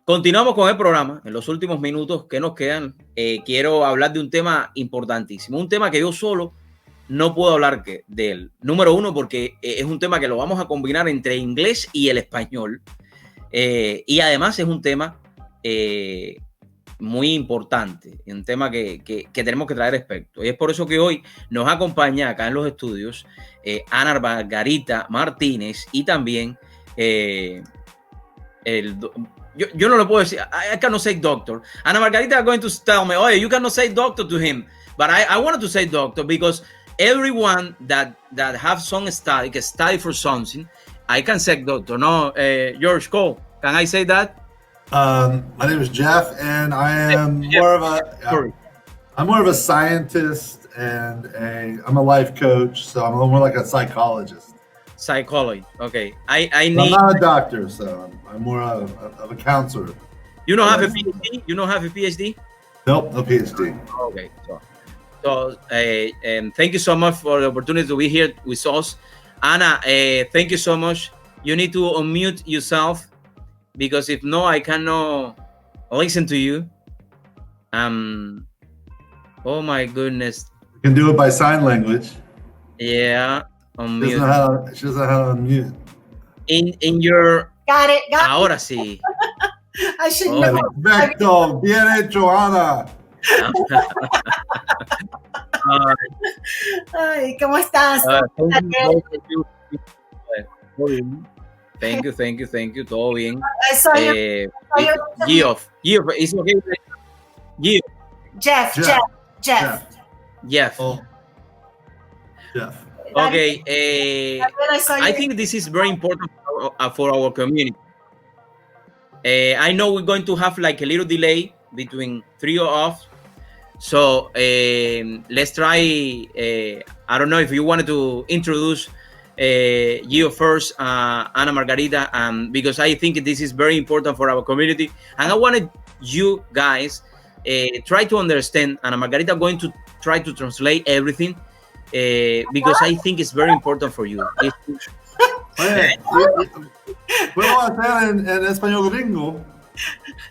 Continuamos con el programa. En los últimos minutos que nos quedan, quiero hablar de un tema importantísimo, un tema que yo solo no puedo hablar de él. Número uno, porque es un tema que lo vamos a combinar entre inglés y el español. Y además es un tema muy importante, un tema que tenemos que traer expertos. Y es por eso que hoy nos acompaña acá en los estudios Ana Margarita Martínez y también yo no lo puedo decir. I cannot say doctor. Ana Margarita are going to tell me, oh, you cannot say doctor to him. But I wanted to say doctor because everyone that have some study for something, I can say doctor. No, George Cole, can I say that? My name is Jeff, and I am I'm more of a scientist and I'm a life coach, so I'm more like a psychologist. Psychology. Okay. I need. I'm not a doctor, so I'm more of a counselor. You don't have a PhD? You don't have a PhD? Nope, no PhD. Okay. So thank you so much for the opportunity to be here with us. Ana, thank you so much. You need to unmute yourself because if no, I cannot listen to you. Oh my goodness. You can do it by sign language. Yeah. She doesn't know how to unmute. In your. Got it. Ahora sí. I should know. Perfecto. Bien hecho, Ana. Ay, ¿cómo estás? Thank you. Todo bien. Geoff. It's okay. Jeff. Oh. Jeff. Okay. I think this is very important for our community. I know we're going to have like a little delay between three of us. So let's try. I don't know if you wanted to introduce you first, Ana Margarita, because I think this is very important for our community. And I wanted you guys try to understand. Ana Margarita going to try to translate everything because I think it's very important for you. Oye, ¿puedo hacer en español gringo?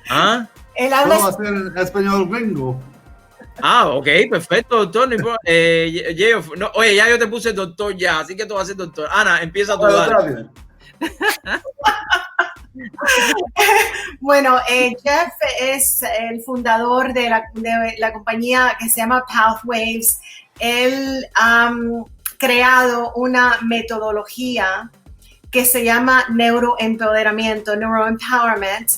¿Ah? ¿Puedo hacer en español gringo? Ah, ok, perfecto, doctor. No, oye, ya yo te puse doctor ya, así que tú vas a ser doctor. Ana, empieza tú. Bueno, Jeff es el fundador de la compañía que se llama Pathwaves. Él ha creado una metodología que se llama neuroempoderamiento, neuroempowerment,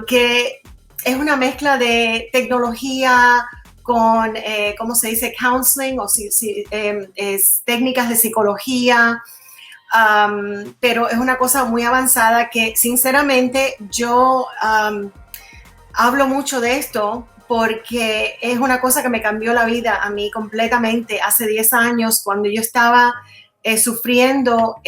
que es una mezcla de tecnología con, ¿cómo se dice? Counseling, o es técnicas de psicología, pero es una cosa muy avanzada que sinceramente yo hablo mucho de esto porque es una cosa que me cambió la vida a mí completamente hace 10 años cuando yo estaba sufriendo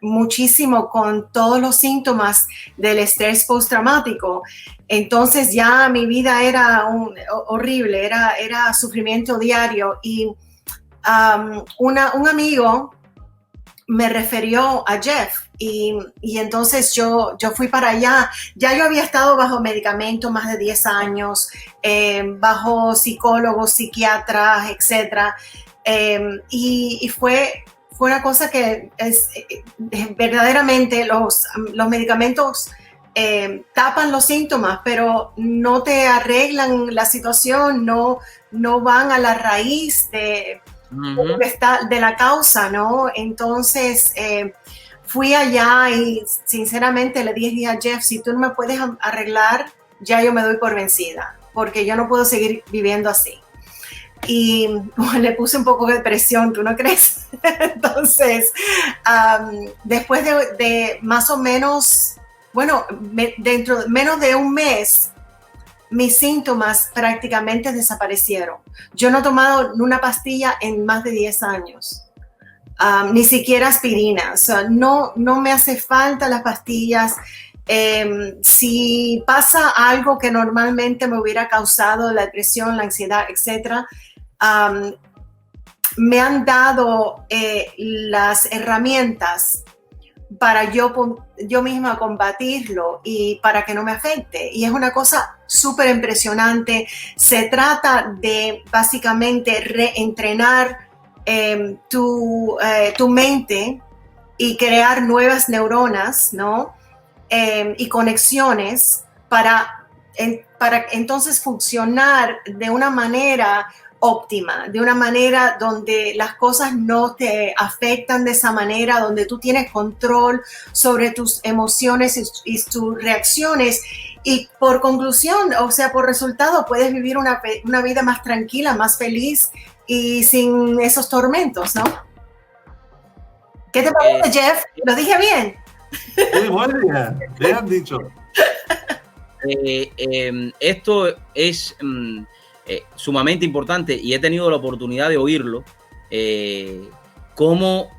muchísimo con todos los síntomas del estrés postraumático. Entonces ya mi vida era horrible, era sufrimiento diario y un amigo me refirió a Jeff y entonces yo fui para allá. Ya yo había estado bajo medicamento más de 10 años, bajo psicólogos, psiquiatras, etc. Y fue una cosa que verdaderamente los medicamentos tapan los síntomas, pero no te arreglan la situación, no van a la raíz de la causa, ¿no? Entonces fui allá y sinceramente le dije a Jeff, si tú no me puedes arreglar, ya yo me doy por vencida, porque yo no puedo seguir viviendo así. Y bueno, le puse un poco de presión, ¿tú no crees? Entonces, después de más o menos, bueno, dentro de menos de un mes, mis síntomas prácticamente desaparecieron. Yo no he tomado una pastilla en más de 10 años, ni siquiera aspirina. O sea, no me hace falta las pastillas. Si pasa algo que normalmente me hubiera causado la depresión, la ansiedad, etc., me han dado las herramientas para yo misma combatirlo y para que no me afecte. Y es una cosa súper impresionante. Se trata de básicamente reentrenar tu mente y crear nuevas neuronas, ¿no? Y conexiones para entonces funcionar de una manera óptima, de una manera donde las cosas no te afectan de esa manera, donde tú tienes control sobre tus emociones y tus reacciones. Y por conclusión, o sea, por resultado, puedes vivir una vida más tranquila, más feliz y sin esos tormentos, ¿no? ¿Qué te parece, Jeff? ¿Lo dije bien? Sí, muy bien. Bien dicho. Esto es sumamente importante y he tenido la oportunidad de oírlo, como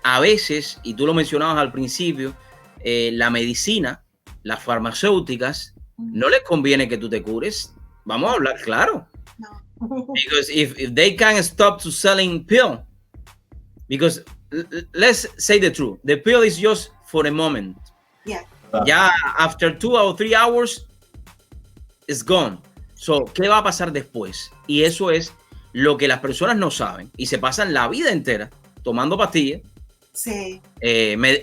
a veces, y tú lo mencionabas al principio, la medicina, las farmacéuticas, no les conviene que tú te cures. Vamos a hablar claro. No. Because if they can't stop to selling pill, because let's say the truth, the pill is just for a moment. Yeah. Ya after 2 or 3 hours, it's gone. So, ¿qué va a pasar después? Y eso es lo que las personas no saben y se pasan la vida entera tomando pastillas, sí.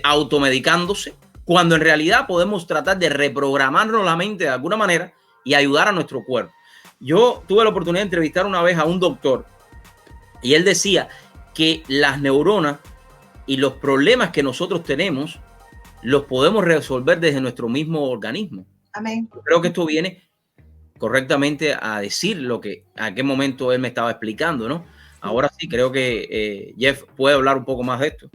Automedicándose, cuando en realidad podemos tratar de reprogramarnos la mente de alguna manera y ayudar a nuestro cuerpo. Yo tuve la oportunidad de entrevistar una vez a un doctor y él decía que las neuronas y los problemas que nosotros tenemos los podemos resolver desde nuestro mismo organismo. Amén. Creo que esto viene correctamente a decir lo que a aquel momento él me estaba explicando, ¿no? Ahora sí, creo que Jeff puede hablar un poco más de esto.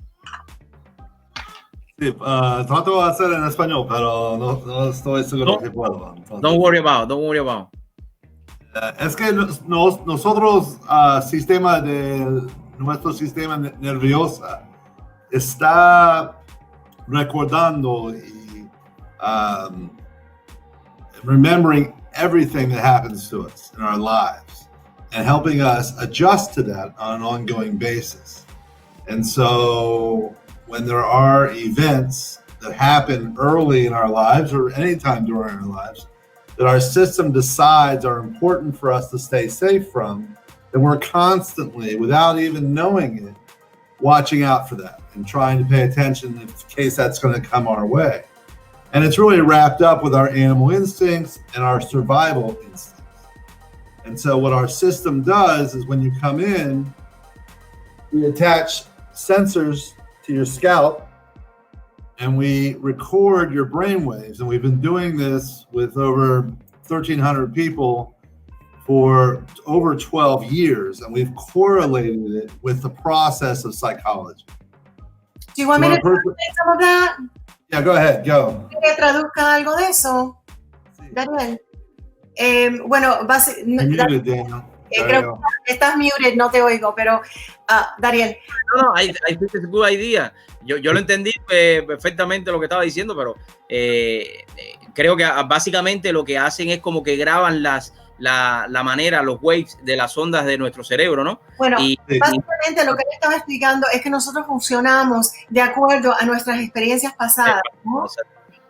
Sí, trato de hacer en español, pero no estoy seguro que puedo. Entonces, don't worry about. Es que nosotros, nuestro sistema nervioso está recordando y remembering everything that happens to us in our lives and helping us adjust to that on an ongoing basis. And so when there are events that happen early in our lives or anytime during our lives that our system decides are important for us to stay safe from, then we're constantly, without even knowing it, watching out for that and trying to pay attention in case that's going to come our way. And it's really wrapped up with our animal instincts and our survival instincts. And so what our system does is when you come in, we attach sensors to your scalp and we record your brain waves. And we've been doing this with over 1,300 people for over 12 years. And we've correlated it with the process of psychology. Do you want me to translate some of that? Yeah, go ahead, go. ¿Que traduzca algo de eso? Sí. Daniel. Bueno, Daniel. Creo que estás muted, no te oigo, pero Daniel. No, I think it's a good idea. Yo lo entendí perfectamente lo que estaba diciendo, pero creo que básicamente lo que hacen es como que graban la manera, los waves de las ondas de nuestro cerebro, ¿no? Bueno, básicamente lo que él estaba explicando es que nosotros funcionamos de acuerdo a nuestras experiencias pasadas, ¿no?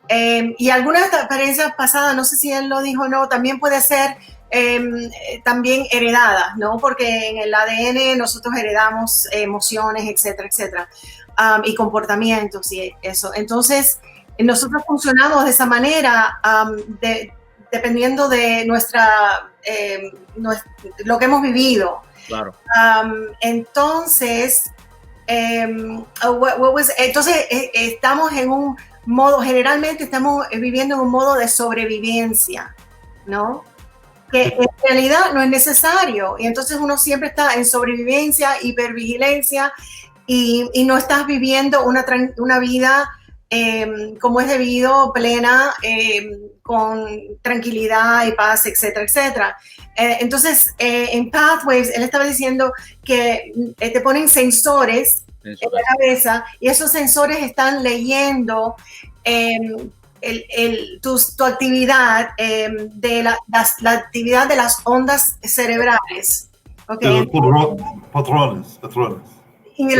Y algunas experiencias pasadas, no sé si él lo dijo o no, también puede ser también heredadas, ¿no? Porque en el ADN nosotros heredamos emociones, etcétera, etcétera, y comportamientos y eso. Entonces, nosotros funcionamos de esa manera dependiendo de lo que hemos vivido. Claro. Entonces, estamos en un modo, generalmente estamos viviendo en un modo de sobrevivencia, ¿no? Que en realidad no es necesario. Y entonces uno siempre está en sobrevivencia, hipervigilancia y no estás viviendo una vida como es debido, plena, con tranquilidad y paz, etcétera, etcétera. Entonces, en Pathways, él estaba diciendo que te ponen sensores en la cabeza y esos sensores están leyendo tu actividad, de la actividad de las ondas cerebrales. ¿Okay? Patrones. Y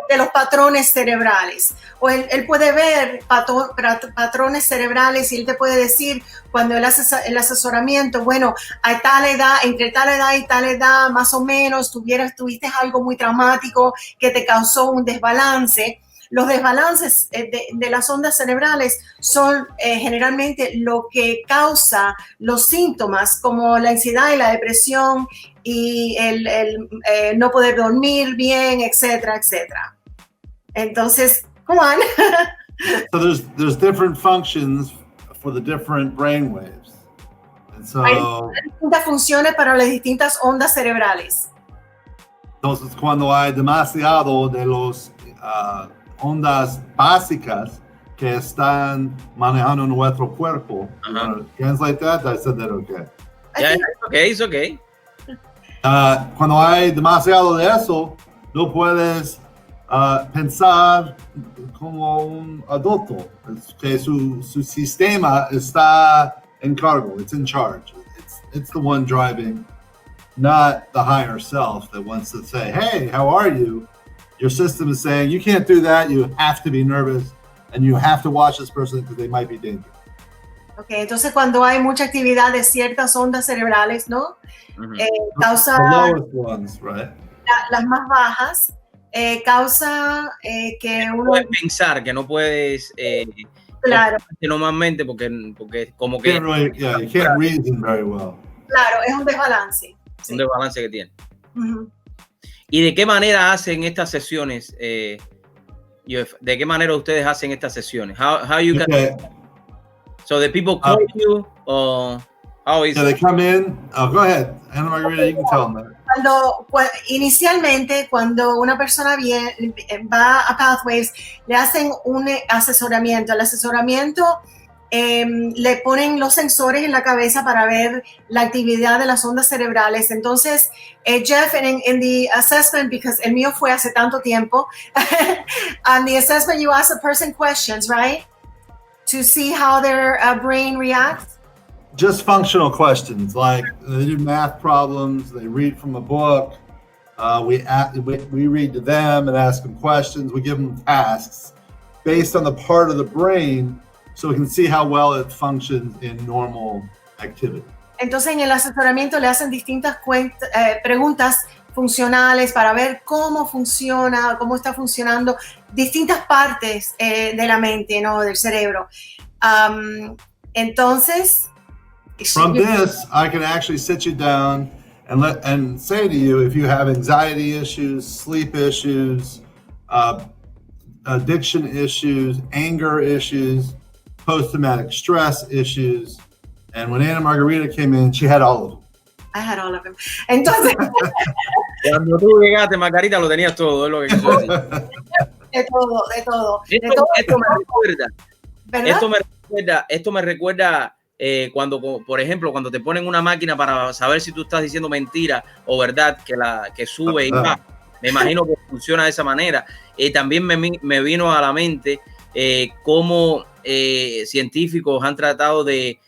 de los patrones cerebrales. O él puede ver patrones cerebrales y él te puede decir cuando él hace el asesoramiento, bueno, a tal edad, entre tal edad y tal edad, más o menos, tuviste algo muy traumático que te causó un desbalance. Los desbalances de las ondas cerebrales son generalmente lo que causa los síntomas como la ansiedad y la depresión y el no poder dormir bien, etcétera, etcétera. Entonces, come on. So there's different functions for the different brain waves. And so, hay distintas funciones para las distintas ondas cerebrales. Entonces, cuando hay demasiado de los ondas básicas que están manejando nuestro cuerpo, you want to translate that? I said that okay. Yeah, it's okay. Cuando hay demasiado de eso, no puedes pensar como un adulto, es que su sistema está en cargo, it's in charge, it's the one driving, not the higher self that wants to say, hey, how are you? Your system is saying, you can't do that, you have to be nervous, and you have to watch this person because they might be dangerous. Okay, entonces cuando hay mucha actividad de ciertas ondas cerebrales, ¿no? Causa the lowest ones, right? Las más bajas, causa que uno puedes pensar, que no puedes claro, normalmente porque como que you can't reason very well. Claro, es un desbalance. Un desbalance que tiene. ¿Y de qué manera hacen estas sesiones, Jeff? ¿De qué manera ustedes hacen estas sesiones? How you can... So the people call you, or how is they come in? Oh, go ahead, Ana Margarita, you can tell them that. Inicialmente, cuando una persona va a Pathways, le hacen un asesoramiento. El asesoramiento le ponen los sensores en la cabeza para ver la actividad de las ondas cerebrales. Entonces, Jeff, in the assessment, because el mío fue hace tanto tiempo, on the assessment you ask a person questions, right? To see how their brain reacts? Just functional questions, like they do math problems, they read from a book, we read to them and ask them questions, we give them tasks based on the part of the brain so we can see how well it functions in normal activity. Entonces en el asesoramiento le hacen distintas preguntas funcionales para ver cómo funciona, cómo está funcionando distintas partes de la mente, ¿no? Del cerebro. Entonces, from this, I can actually sit you down and say to you if you have anxiety issues, sleep issues, addiction issues, anger issues, post-traumatic stress issues. And when Ana Margarita came in, she had all of them. I had all of them. Entonces, cuando tú llegaste, Margarita, lo tenías todo, es lo que quiero decir. De todo. Esto me recuerda cuando, por ejemplo, cuando te ponen una máquina para saber si tú estás diciendo mentira o verdad, que sube y baja. Me imagino que funciona de esa manera. También me vino a la mente cómo científicos han tratado de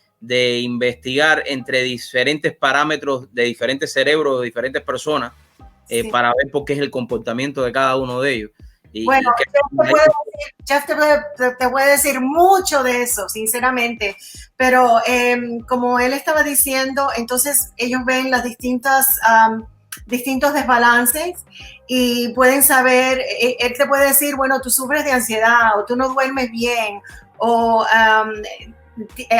investigar entre diferentes parámetros de diferentes cerebros de diferentes personas para ver por qué es el comportamiento de cada uno de ellos. Bueno, Jeff te puede decir mucho de eso, sinceramente, pero como él estaba diciendo, entonces ellos ven las distintos desbalances y pueden saber, él te puede decir, bueno, tú sufres de ansiedad o tú no duermes bien o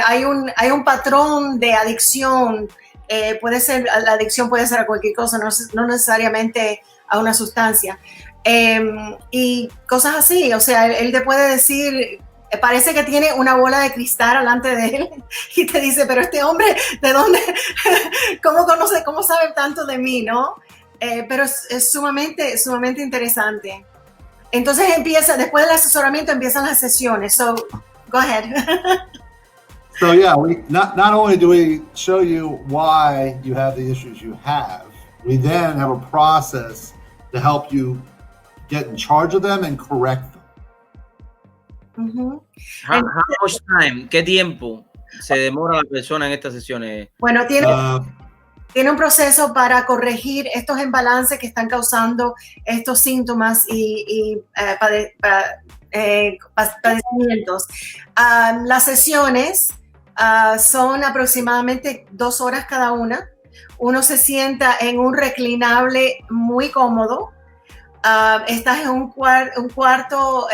hay un patrón de adicción, puede ser, la adicción puede ser a cualquier cosa, no necesariamente a una sustancia. Y cosas así, o sea, él te puede decir, parece que tiene una bola de cristal delante de él y te dice, pero este hombre, ¿de dónde? ¿Cómo sabe tanto de mí, no? Pero es sumamente interesante. Entonces después del asesoramiento empiezan las sesiones, so go ahead. So yeah, we not only do we show you why you have the issues you have, we then have a process to help you get in charge of them and correct them. How much time? ¿Qué tiempo se demora la persona en estas sesiones? Bueno, tiene tiene un proceso para corregir estos imbalances que están causando estos síntomas y padecimientos. Las sesiones son aproximadamente 2 horas cada una. Uno se sienta en un reclinable muy cómodo. Estás en un cuarto,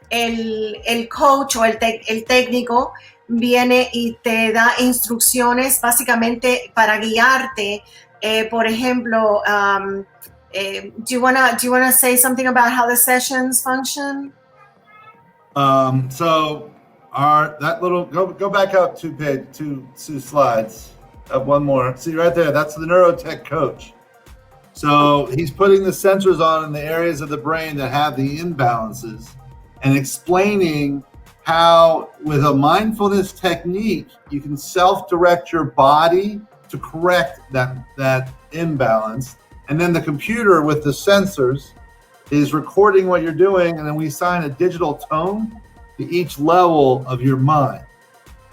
el coach o el técnico viene y te da instrucciones básicamente para guiarte. Por ejemplo, do you wanna say something about how the sessions function? So that little go back up two slides. Up one more. See right there, that's the neurotech coach. So he's putting the sensors on in the areas of the brain that have the imbalances and explaining how with a mindfulness technique you can self-direct your body to correct that imbalance, and then the computer with the sensors is recording what you're doing, and then we assign a digital tone to each level of your mind,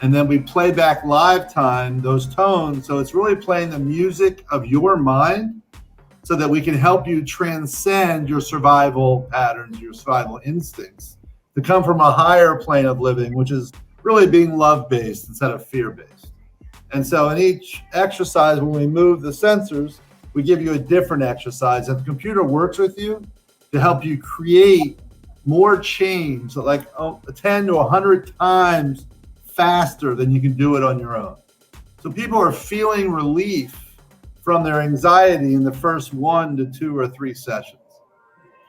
and then we play back live time those tones, so it's really playing the music of your mind so that we can help you transcend your survival patterns, your survival instincts, to come from a higher plane of living, which is really being love-based instead of fear-based. And so in each exercise, when we move the sensors, we give you a different exercise, and the computer works with you to help you create more change, so like 10 to 100 times faster than you can do it on your own. So people are feeling relief from their anxiety in the first 1 to 2 or 3 sessions.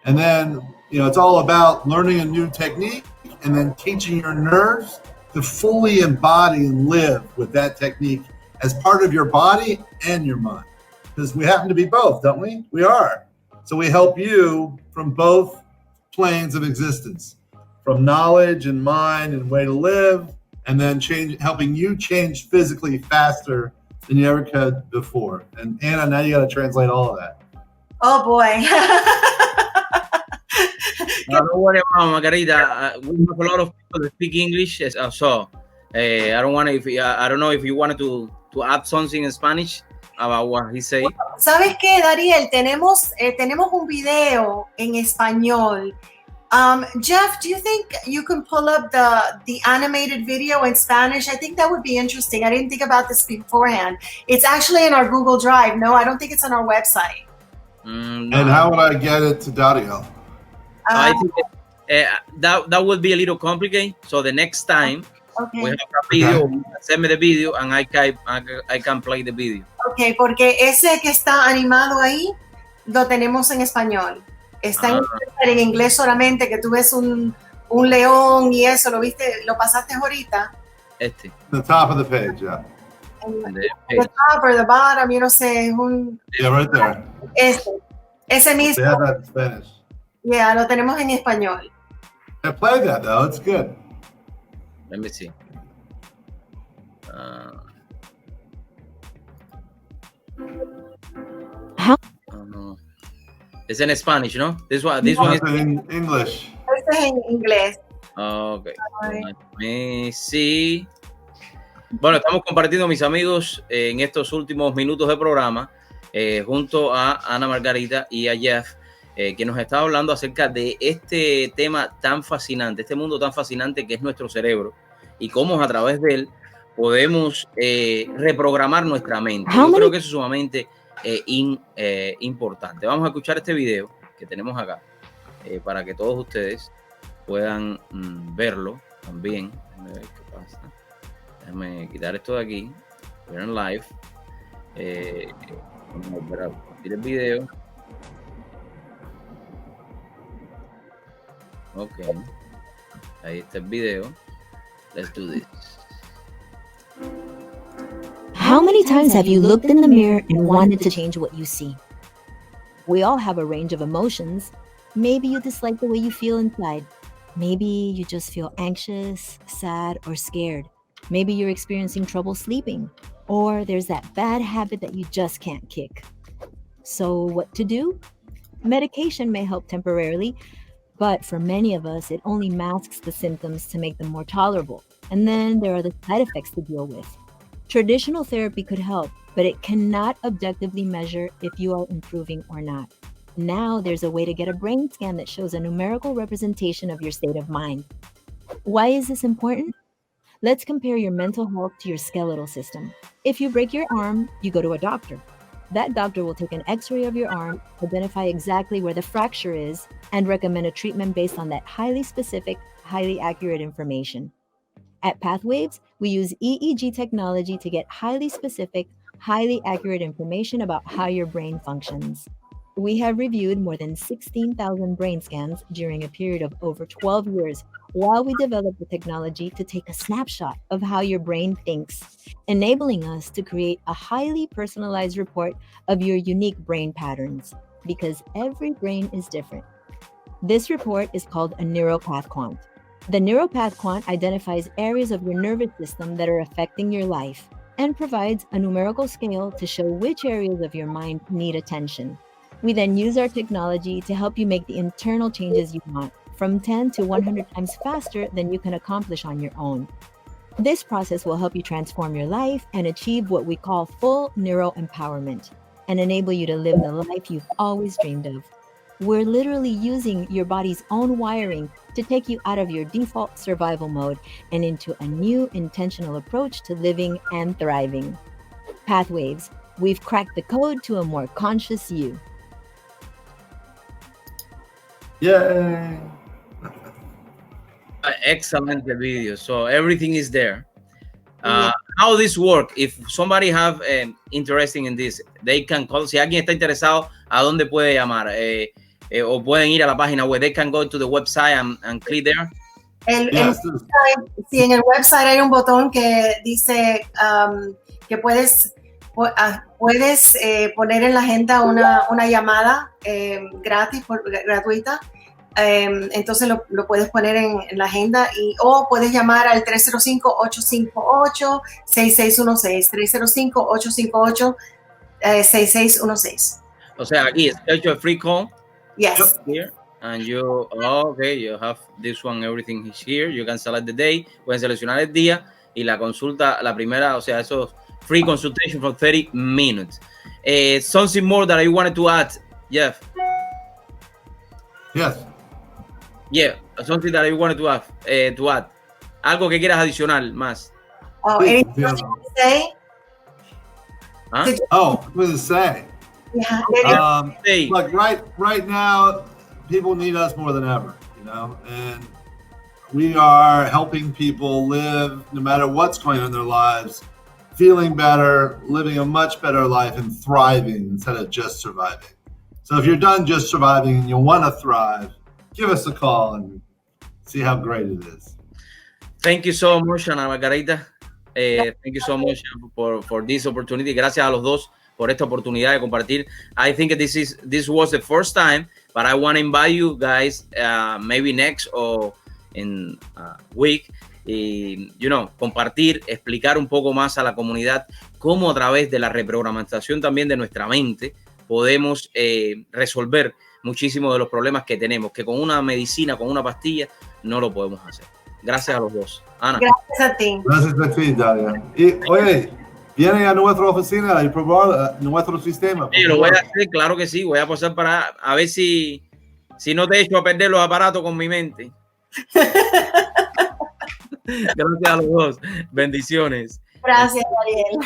And then, it's all about learning a new technique and then teaching your nerves to fully embody and live with that technique as part of your body and your mind. Because we happen to be both, don't we? We are. So we help you from both planes of existence, from knowledge and mind and way to live, and then helping you change physically faster than you ever could before. And Anna, now you got to translate all of that. Oh boy. Don't worry about Margarita. We have a lot of people that speak English, so I don't know if you wanted to add something in Spanish about what he said. ¿Sabes qué, Dariel? Tenemos un video en español. Jeff, do you think you can pull up the animated video in Spanish? I think that would be interesting. I didn't think about this beforehand. It's actually in our Google Drive. No, I don't think it's on our website. And how would I get it to Dario? I think that would be a little complicated. So the next time we have a video, send me the video and I can play the video. Okay, porque ese que está animado ahí lo tenemos en español. Está en inglés solamente, que tú ves un león y eso, ¿lo viste? ¿Lo pasaste ahorita? The top of the page, yeah. The top or the bottom, yo no sé, es un... Yeah, right there. Ese mismo. They have that in Spanish. Yeah, lo tenemos en español. I played that though, it's good. Let me see. It's in Spanish, ¿no? This one is in English. Este es en inglés. Okay. Let me see. Bueno, estamos compartiendo, mis amigos, en estos últimos minutos de programa, junto a Ana Margarita y a Jeff, que nos está hablando acerca de este tema tan fascinante, este mundo tan fascinante que es nuestro cerebro y cómo a través de él podemos reprogramar nuestra mente. Yo creo que eso es sumamente importante. Vamos a escuchar este video que tenemos acá para que todos ustedes puedan verlo también. Déjame ver qué pasa. Déjame quitar esto de aquí. Ver en live. Vamos a volver a compartir el video. Ok. Ahí está el video. Let's do this. How many times have you looked in the mirror and wanted to change what you see? We all have a range of emotions. Maybe you dislike the way you feel inside. Maybe you just feel anxious, sad, or scared. Maybe you're experiencing trouble sleeping, or there's that bad habit that you just can't kick. So what to do? Medication may help temporarily, but for many of us, it only masks the symptoms to make them more tolerable. And then there are the side effects to deal with. Traditional therapy could help, but it cannot objectively measure if you are improving or not. Now there's a way to get a brain scan that shows a numerical representation of your state of mind. Why is this important? Let's compare your mental health to your skeletal system. If you break your arm, you go to a doctor. That doctor will take an x-ray of your arm, identify exactly where the fracture is, and recommend a treatment based on that highly specific, highly accurate information. At Pathwaves, we use EEG technology to get highly specific, highly accurate information about how your brain functions. We have reviewed more than 16,000 brain scans during a period of over 12 years while we develop the technology to take a snapshot of how your brain thinks, enabling us to create a highly personalized report of your unique brain patterns, because every brain is different. This report is called a neuropath quant. The neuropath quant identifies areas of your nervous system that are affecting your life and provides a numerical scale to show which areas of your mind need attention. We then use our technology to help you make the internal changes you want, from 10 to 100 times faster than you can accomplish on your own. This process will help you transform your life and achieve what we call full neuro empowerment and enable you to live the life you've always dreamed of. We're literally using your body's own wiring to take you out of your default survival mode and into a new intentional approach to living and thriving. Pathwaves, we've cracked the code to a more conscious you. Yay! Excellent video. So everything is there. How this work? If somebody have interesting in this, they can call. Si alguien está interesado, ¿a dónde puede llamar? O pueden ir a la página web. They can go to the website and click there. Sí, en el website hay un botón que dice que puedes poner en la agenda una llamada gratuita. Entonces lo puedes poner en la agenda o puedes llamar al 305-858-6616. 305-858-6616. O sea, aquí es a free call. Yes. Here, and you have this one, everything is here. You can select the day, pueden seleccionar el día y la consulta, la primera, o sea, eso free consultation for 30 minutes. Something more that I wanted to add, Jeff. Yes. Yeah, something that I wanted to add. Algo que quieras adicional más. Anything else you want to say? Huh? What to say? Yeah. Look, right now, people need us more than ever, and we are helping people live, no matter what's going on in their lives, feeling better, living a much better life, and thriving instead of just surviving. So if you're done just surviving and you want to thrive, give us a call and see how great it is. Thank you so much, Ana Margarita. Thank you so much for this opportunity. Gracias a los dos por esta oportunidad de compartir. I think this was the first time, but I want to invite you guys maybe next or in a week, compartir, explicar un poco más a la comunidad cómo a través de la reprogramación también de nuestra mente podemos resolver muchísimos de los problemas que tenemos, que con una medicina, con una pastilla, no lo podemos hacer. Gracias a los dos. Ana. Gracias a ti. Gracias a ti, Dalia. Y, oye, vienen a nuestra oficina a probar nuestro sistema. Lo voy a hacer, claro que sí. Voy a pasar para a ver si no te echo a perder los aparatos con mi mente. Gracias a los dos. Bendiciones. Gracias, Ariel.